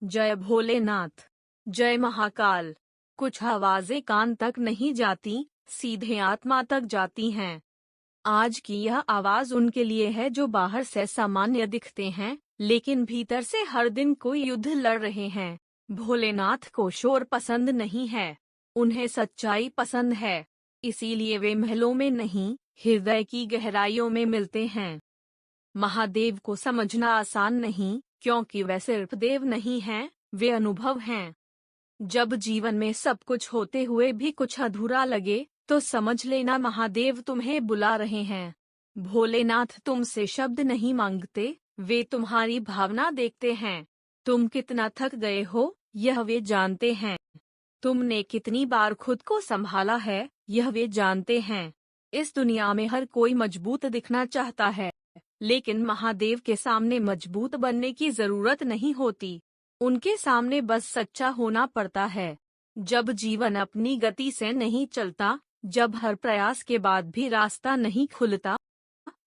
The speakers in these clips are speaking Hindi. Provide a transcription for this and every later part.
जय भोलेनाथ, जय महाकाल। कुछ आवाजें कान तक नहीं जाती, सीधे आत्मा तक जाती हैं। आज की यह आवाज उनके लिए है जो बाहर से सामान्य दिखते हैं, लेकिन भीतर से हर दिन कोई युद्ध लड़ रहे हैं। भोलेनाथ को शोर पसंद नहीं है, उन्हें सच्चाई पसंद है। इसीलिए वे महलों में नहीं, हृदय की गहराइयों में मिलते हैं। महादेव को समझना आसान नहीं, क्योंकि वे सिर्फ देव नहीं हैं, वे अनुभव हैं। जब जीवन में सब कुछ होते हुए भी कुछ अधूरा लगे, तो समझ लेना महादेव तुम्हें बुला रहे हैं। भोलेनाथ तुमसे शब्द नहीं मांगते, वे तुम्हारी भावना देखते हैं। तुम कितना थक गए हो, यह वे जानते हैं। तुमने कितनी बार खुद को संभाला है, यह वे जानते हैं। इस दुनिया में हर कोई मजबूत दिखना चाहता है, लेकिन महादेव के सामने मजबूत बनने की जरूरत नहीं होती। उनके सामने बस सच्चा होना पड़ता है। जब जीवन अपनी गति से नहीं चलता, जब हर प्रयास के बाद भी रास्ता नहीं खुलता,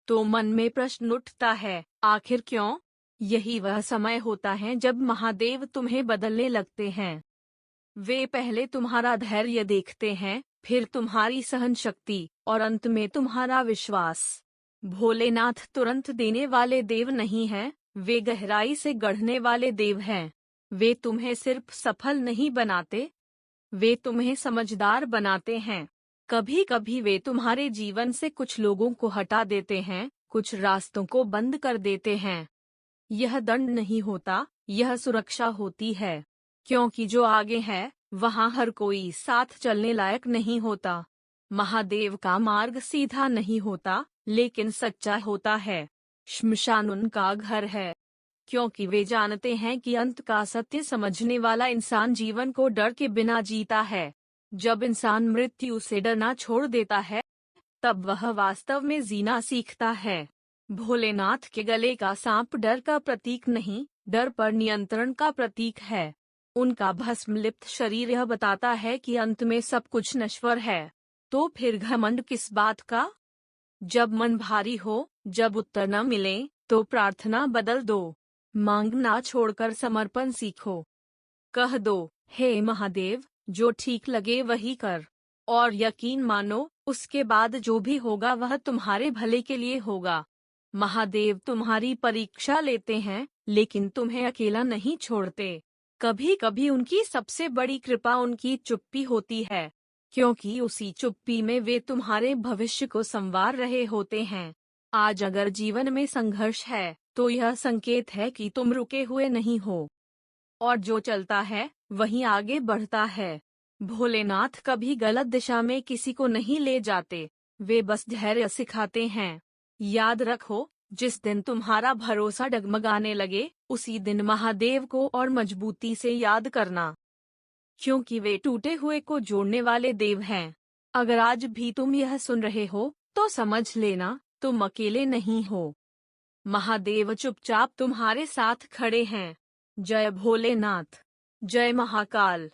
तो मन में प्रश्न उठता है, आखिर क्यों? यही वह समय होता है जब महादेव तुम्हें बदलने लगते हैं। वे पहले तुम्हारा धैर्य देखते हैं, फिर तुम्हारी सहन शक्ति, और अंत में तुम्हारा विश्वास। भोलेनाथ तुरंत देने वाले देव नहीं हैं, वे गहराई से गढ़ने वाले देव हैं। वे तुम्हें सिर्फ सफल नहीं बनाते, वे तुम्हें समझदार बनाते हैं। कभी कभी वे तुम्हारे जीवन से कुछ लोगों को हटा देते हैं, कुछ रास्तों को बंद कर देते हैं। यह दंड नहीं होता, यह सुरक्षा होती है। क्योंकि जो आगे है, वहाँ हर कोई साथ चलने लायक नहीं होता। महादेव का मार्ग सीधा नहीं होता, लेकिन सच्चा होता है। श्मशान उनका घर है, क्योंकि वे जानते हैं कि अंत का सत्य समझने वाला इंसान जीवन को डर के बिना जीता है। जब इंसान मृत्यु से डरना छोड़ देता है, तब वह वास्तव में जीना सीखता है। भोलेनाथ के गले का सांप डर का प्रतीक नहीं, डर पर नियंत्रण का प्रतीक है। उनका भस्मलिप्त शरीर यह बताता है कि अंत में सब कुछ नश्वर है। तो फिर घमंड किस बात का? जब मन भारी हो, जब उत्तर न मिले, तो प्रार्थना बदल दो। मांगना छोड़कर समर्पण सीखो। कह दो, हे महादेव, जो ठीक लगे वही कर। और यकीन मानो, उसके बाद जो भी होगा वह तुम्हारे भले के लिए होगा। महादेव तुम्हारी परीक्षा लेते हैं, लेकिन तुम्हें अकेला नहीं छोड़ते। कभी कभी उनकी सबसे बड़ी कृपा उनकी चुप्पी होती है, क्योंकि उसी चुप्पी में वे तुम्हारे भविष्य को संवार रहे होते हैं। आज अगर जीवन में संघर्ष है, तो यह संकेत है कि तुम रुके हुए नहीं हो, और जो चलता है वही आगे बढ़ता है। भोलेनाथ कभी गलत दिशा में किसी को नहीं ले जाते, वे बस धैर्य सिखाते हैं। याद रखो, जिस दिन तुम्हारा भरोसा डगमगाने लगे, उसी दिन महादेव को और मजबूती से याद करना, क्योंकि वे टूटे हुए को जोड़ने वाले देव हैं। अगर आज भी तुम यह सुन रहे हो, तो समझ लेना, तुम अकेले नहीं हो। महादेव चुपचाप तुम्हारे साथ खड़े हैं। जय भोलेनाथ, जय महाकाल।